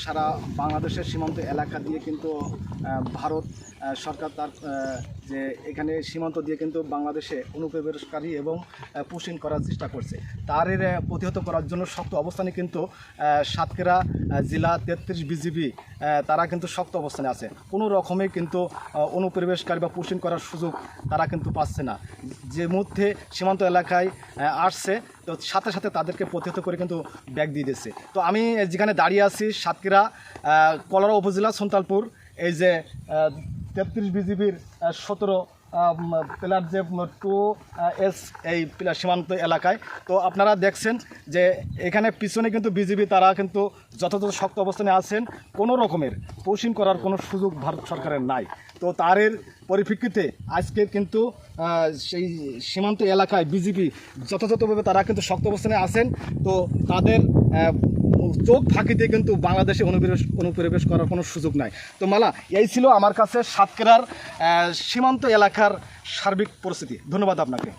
সারা বাংলাদেশের সীমান্ত এলাকা দিয়ে কিন্তু ভারত সরকার তার যে এখানে সীমান্ত দিয়ে কিন্তু বাংলাদেশে অনুপ্রবেশকারী এবং পুশিং করার চেষ্টা করছে। তার প্রতিহত করার জন্য শক্ত অবস্থানে কিন্তু সাতক্ষীরা জেলা 33 বিজিবি তারা কিন্তু শক্ত অবস্থানে আছে। কোনো রকমে কিন্তু অনুপ্রবেশকারী বা পুশিং করার সুযোগ তারা কিন্তু পাচ্ছে না। যে মুহূর্তে সীমান্ত এলাকায় আসছে তো সাথে সাথে তাদেরকে প্রতিহত করে কিন্তু ব্যাগ দিয়ে দিচ্ছে। তো আমি যেখানে দাঁড়িয়ে আছি সাতক্ষীরা কলারা উপজেলা সন্তালপুর, এই যে 33 বিজিবির 17 পিলার যে 2S এই পিলার সীমান্ত এলাকায়। তো আপনারা দেখছেন যে এখানে পিছনে কিন্তু বিজিবি তারা কিন্তু যথাযথ শক্ত অবস্থানে আছেন, কোনো রকমের পুশিং করার কোনো সুযোগ ভারত সরকারের নাই। তো তারের পরিপ্রেক্ষিতে আজকে কিন্তু সেই সীমান্ত এলাকায় বিজিবি যথাযথভাবে তারা কিন্তু শক্ত অবস্থানে আছেন। তো তাদের চোখ ফাঁকি দিয়ে কিন্তু বাংলাদেশে অনুপ্রবেশ করার কোনো সুযোগ নাই। তো মালা, এই ছিল আমার কাছে সাতক্ষীরার সীমান্ত এলাকার সার্বিক পরিস্থিতি। ধন্যবাদ আপনাকে।